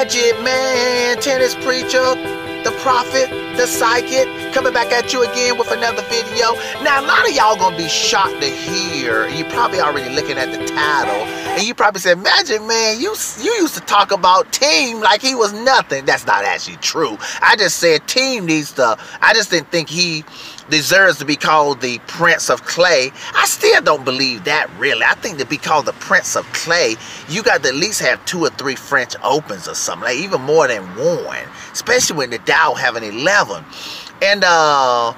Magic Man, tennis preacher, the prophet, the psychic, coming back at you again with another video. Now, a lot of y'all gonna be shocked to hear, you probably already looking at the title, and you probably said, Magic Man, you used to talk about Theim like he was nothing. That's not actually true. I just said Theim needs to, I just didn't think he deserves to be called the Prince of Clay. I still don't believe that, really. I think to be called the Prince of Clay, you got to at least have 2 or 3 French Opens or something, like even more than 1, especially when Nadal having 11. And I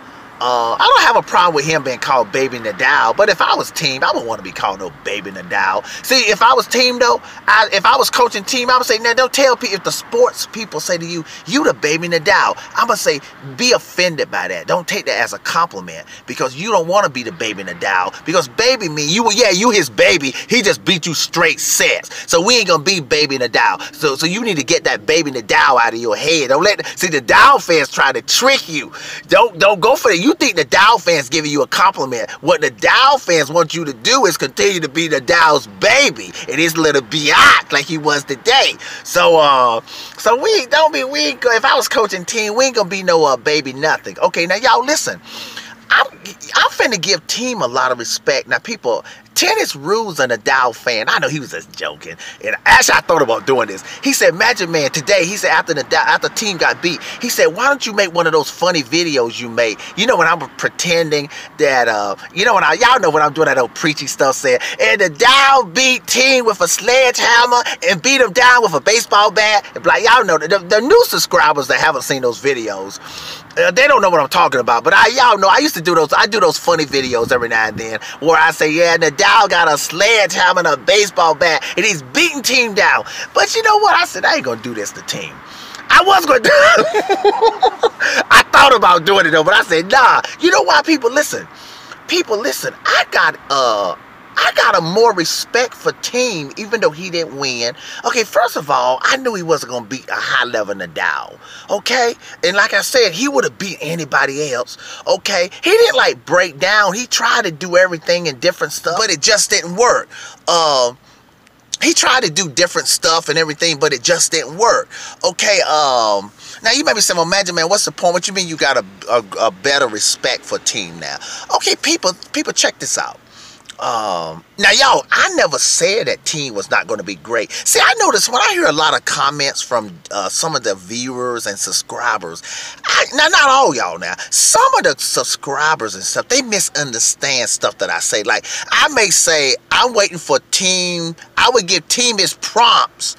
don't have a problem with him being called Baby Nadal, but if I was Theim, I wouldn't want to be called no Baby Nadal. See, if I was Theim though, if I was coaching Theim, I would say, now don't tell people, if the sports people say to you, you the Baby Nadal, I'm going to say, be offended by that. Don't take that as a compliment, because you don't want to be the Baby Nadal, because baby mean, you his baby, he just beat you straight sets. So we ain't going to be Baby Nadal. So you need to get that Baby Nadal out of your head. Don't let, see, the Nadal fans try to trick you. Don't go for it. You think the Nadal fans giving you a compliment. What the Nadal fans want you to do is continue to be Nadal's baby and his little biatch like he was today. So if I was coaching Theim, we ain't gonna be no baby nothing. Okay, now y'all listen. I'm finna give Theim a lot of respect. Now people, Tennis Rules a Nadal fan. I know he was just joking. And actually, I thought about doing this. He said, Magic Man, today, he said, after Theim got beat, he said, why don't you make one of those funny videos you made? You know, when I'm pretending that, y'all know when I'm doing that old preachy stuff, saying, and Nadal beat Theim with a sledgehammer and beat him down with a baseball bat. Like, y'all know, the new subscribers that haven't seen those videos, they don't know what I'm talking about. But y'all know, I used to do those, I do those funny videos every now and then, where I say, yeah, Nadal got a sledgehammer and a baseball bat, and he's beating Theim down. But you know what? I said, I ain't gonna do this to Theim. I was gonna do it. I thought about doing it though, but I said, nah. You know why? People listen. People listen. I got a more respect for Theim, even though he didn't win. Okay, first of all, I knew he wasn't going to beat a high-level Nadal, okay? And like I said, he would have beat anybody else, okay? He didn't, like, break down. He tried to do everything and different stuff, but it just didn't work. He tried to do different stuff and everything, but it just didn't work, okay? Now, you may be saying, well, Magic Man, what's the point? What you mean you got a better respect for Theim now? Okay, people, check this out. Now y'all, I never said that Theim was not going to be great. See, I noticed when I hear a lot of comments from some of the viewers and subscribers, now not all y'all now, some of the subscribers and stuff, they misunderstand stuff that I say. Like, I may say, I'm waiting for Theim, I would give Theim his prompts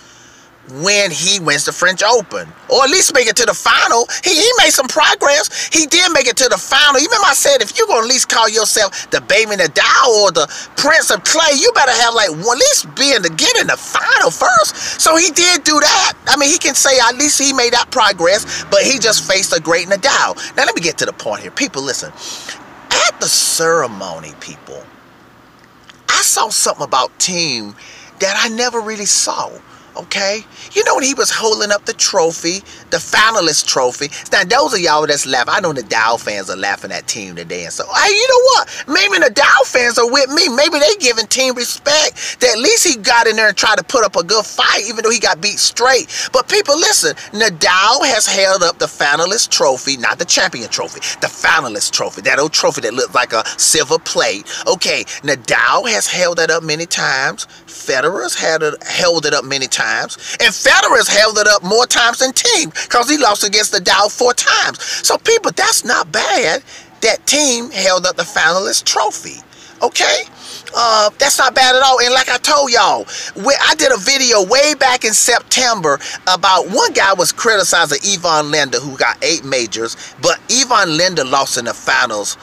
when he wins the French Open, or at least make it to the final. He made some progress. He did make it to the final. You remember I said, if you're going to at least call yourself the Baby Nadal or the Prince of Clay, you better have like at least get in the final first. So he did do that. I mean, he can say at least he made that progress, but he just faced a great Nadal. Now let me get to the point here. People, listen. At the ceremony, people, I saw something about Theim that I never really saw. Okay, you know when he was holding up the trophy, the finalist trophy. Now those of y'all that's laughing, I know the Nadal fans are laughing at Theim today, and so hey, you know what? Maybe the Nadal fans are with me. Maybe they giving Theim respect that at least he got in there and tried to put up a good fight, even though he got beat straight. But people, listen, Nadal has held up the finalist trophy, not the champion trophy, the finalist trophy, that old trophy that looks like a silver plate. Okay, Nadal has held that up many times. Federer's held it up many times. And Federer's held it up more times than Theim, because he lost against Nadal 4 times. So people, that's not bad that Theim held up the finalist trophy. Okay? That's not bad at all. And like I told y'all, I did a video way back in September about one guy was criticizing Ivan Lendl, who got 8 majors, but Ivan Lendl lost in the finals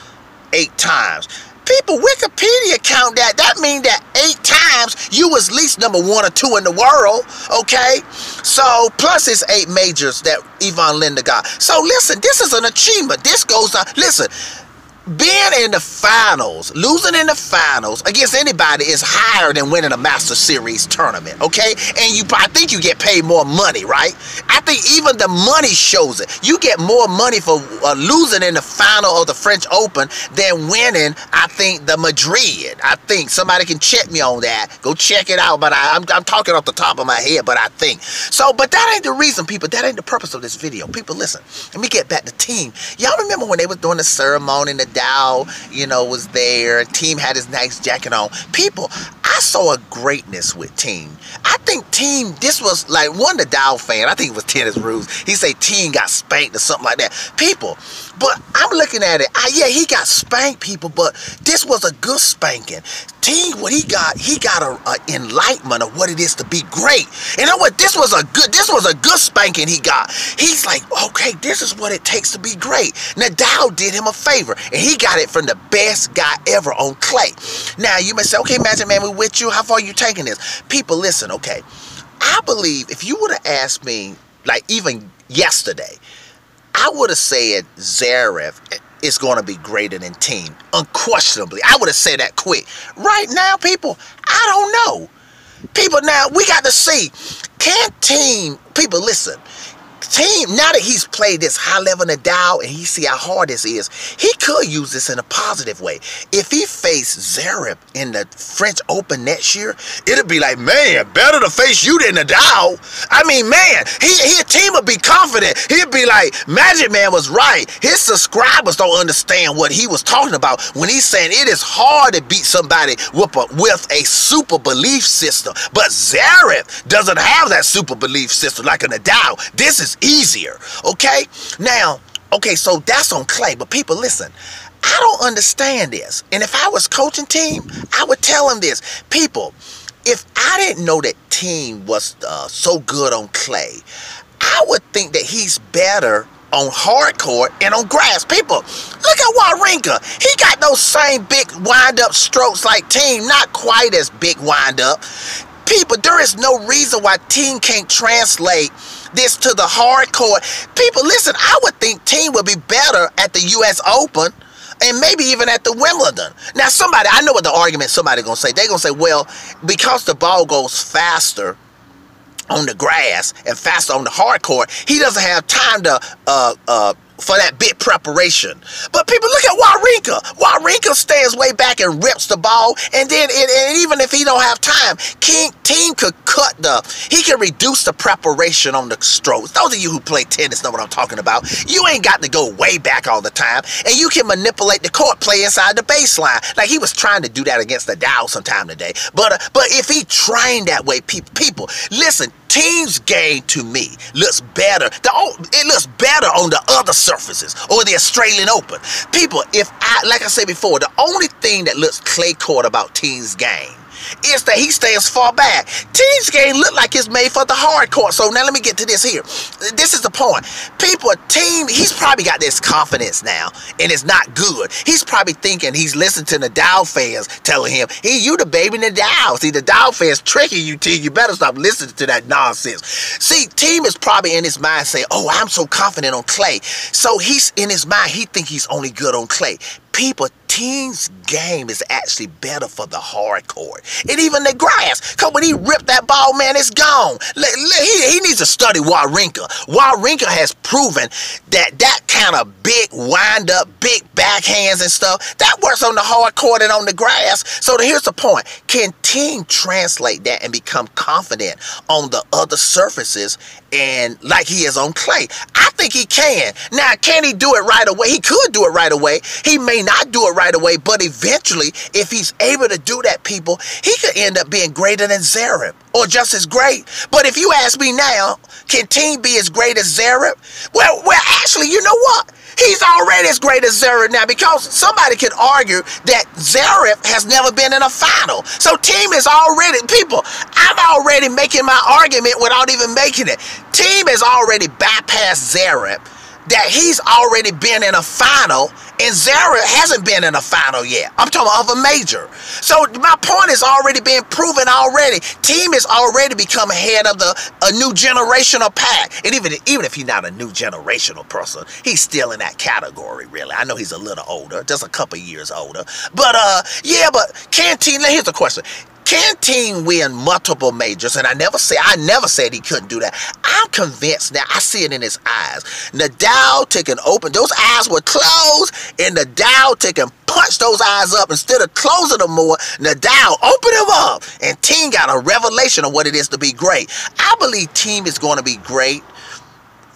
8 times. People, Wikipedia count that. That means that 8 times you was at least number 1 or 2 in the world, okay? So, plus it's 8 majors that Ivan Lendl got. So, listen, this is an achievement. This goes on. Listen, being in the finals, losing in the finals against anybody is higher than winning a Master Series tournament, okay? And I think you get paid more money, right? I think even the money shows it. You get more money for losing in the final of the French Open than winning, I think, the Madrid. I think somebody can check me on that. Go check it out, but I'm talking off the top of my head, but I think. So, but that ain't the reason, people. That ain't the purpose of this video. People, listen, let me get back to Theim. Y'all remember when they was doing the ceremony, Nadal, you know, was there. Theim had his nice jacket on. People, I saw a greatness with Theim. I think Theim, this was like one Nadal fan. I think it was Tennis Rules. He say Theim got spanked or something like that. People, but I'm looking at it. Yeah, he got spanked, people, but this was a good spanking. Theim, what he got a enlightenment of what it is to be great. You know what? This was a good spanking he got. He's like, okay, this is what it takes to be great. Nadal did him a favor, and he got it from the best guy ever on clay. Now, you may say, okay, Magic Man, we're with you. How far are you taking this? People, listen, okay. I believe if you would have asked me, like even yesterday, I would have said Zverev is going to be greater than Theim. Unquestionably. I would have said that quick. Right now, people, I don't know. People, now, we got to see. Can Theim, people, listen. Theim, now that he's played this high-level Nadal and he see how hard this is, he could use this in a positive way. If he faced Zverev in the French Open next year, it'll be like, man, better to face you than Nadal. I mean, man, his team would be confident. He'd be like, Magic Man was right. His subscribers don't understand what he was talking about when he's saying it is hard to beat somebody with a super belief system. But Zverev doesn't have that super belief system like a Nadal. This is easier, okay? Now, okay, so that's on clay, but people, listen, I don't understand this. And if I was coaching Theim, I would tell him this. People, if I didn't know that Theim was so good on clay, I would think that he's better on hard court and on grass. People, look at Wawrinka. He got those same big wind-up strokes like Theim, not quite as big wind-up. People, there is no reason why Theim can't translate this to the hard court. People, listen, I would think Theim would be better at the U.S. Open and maybe even at the Wimbledon. Now, I know what the argument somebody going to say. They're going to say, well, because the ball goes faster on the grass and faster on the hard court, he doesn't have time to for that big preparation. But people, look at Wawrinka. Wawrinka stands way back and rips the ball, and then and even if he don't have time, Theim could he can reduce the preparation on the strokes. Those of you who play tennis know what I'm talking about. You ain't got to go way back all the time, and you can manipulate the court, play inside the baseline. Like he was trying to do that against Nadal sometime today. But if he trained that way, people, listen, Theim's game to me looks better. It looks better on the other surfaces or the Australian Open. People, like I said before, the only thing that looks clay court about Theim's game is that he stands far back. Theim's game look like it's made for the hard court. So now let me get to this here. This is the point. People, Theim, he's probably got this confidence now, and it's not good. He's probably thinking he's listening to Nadal fans telling him, hey, you the baby Nadal. See, the Nadal fans tricking you, Theim. You better stop listening to that nonsense. See, Theim is probably in his mind saying, oh, I'm so confident on clay. So he's in his mind, he think he's only good on clay. People, Theim's game is actually better for the hard court and even the grass. Because when he ripped that ball, man, it's gone. He needs to study Wawrinka. Wawrinka has proven that kind of big wind-up, big backhands and stuff, that works on the hard court and on the grass. So here's the point. Can Theim translate that and become confident on the other surfaces and like he is on clay? I think he can. Now, can he do it right away? He could do it right away. He may not do it right away, but eventually, if he's able to do that, people, he could end up being greater than Zverev or just as great. But if you ask me now, can Theim be as great as Zverev? Well, actually, you know what? He's already as great as Zverev now, because somebody could argue that Zverev has never been in a final. So Theim is already, people, I'm already making my argument without even making it. Theim has already bypassed Zverev that he's already been in a final and Zara hasn't been in a final yet. I'm talking of a major. So my point is already being proven already. Theim has already become head of a new generational pack. And even if he's not a new generational person, he's still in that category, really. I know he's a little older, just a couple years older. But yeah, but can Theim, here's the question. Can Theim win multiple majors? And I never said he couldn't do that. I'm convinced now. I see it in his eyes. Nadal taking open, those eyes were closed, and Nadal taking punch those eyes up instead of closing them more. Nadal opened them up, and Theim got a revelation of what it is to be great. I believe Theim is going to be great.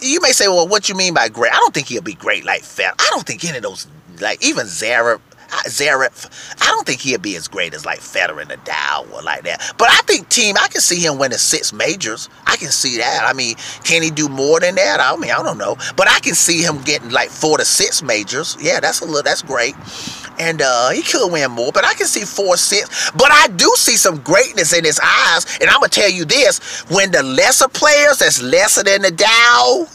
You may say, well, what you mean by great? I don't think he'll be great like Federer. I don't think any of those, like even Zverev, I don't think he'll be as great as like Federer and Nadal or like that. But I think Theim, I can see him winning 6 majors. I can see that. I mean, can he do more than that? I mean, I don't know. But I can see him getting like 4 to 6 majors. Yeah, that's great. And he could win more, but I can see 4 or 6. But I do see some greatness in his eyes. And I'm going to tell you this, when the lesser players that's lesser than Nadal,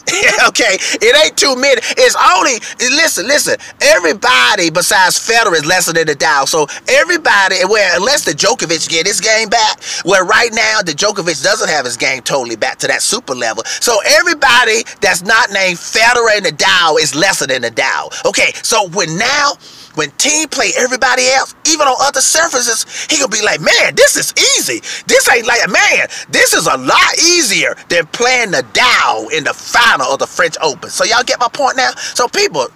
okay, it ain't too many. It's only, listen, everybody besides Federer is lesser than Nadal. So everybody, well, unless the Djokovic get his game back, where right now the Djokovic doesn't have his game totally back to that super level. So everybody that's not named Federer and Nadal is lesser than Nadal. Okay, so when Theim play everybody else, even on other surfaces, he gonna be like, man, this is easy. This ain't like, man, this is a lot easier than playing Nadal in the final of the French Open. So y'all get my point now? So people,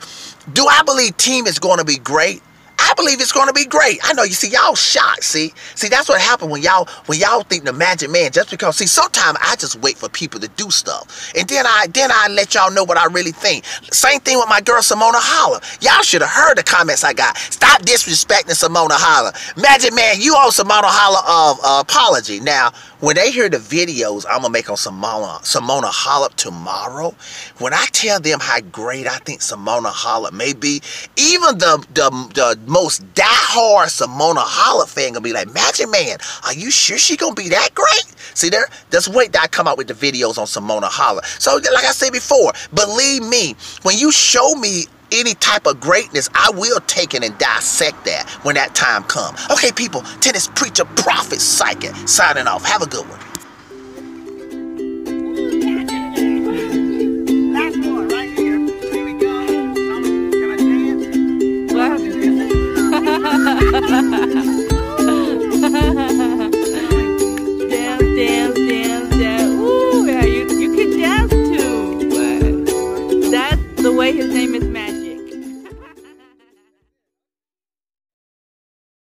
do I believe Theim is gonna be great? I believe it's going to be great. I know, you see, y'all shocked, see, that's what happened when y'all think the Magic Man, just because, see, sometimes I just wait for people to do stuff, and then I let y'all know what I really think. Same thing with my girl Simona Halep. Y'all should have heard the comments I got. Stop disrespecting Simona Halep. Magic Man, you owe Simona Halep apology. Now, when they hear the videos I'm gonna make on Simona Halep tomorrow, when I tell them how great I think Simona Halep may be, even the most diehard Simona Halep fan gonna be like, Magic Man, are you sure she gonna be that great? See there? Just wait till I come out with the videos on Simona Halep. So like I said before, believe me, when you show me any type of greatness, I will take it and dissect that when that time comes. Okay, people, tennis preacher, prophet, psychic, signing off. Have a good one.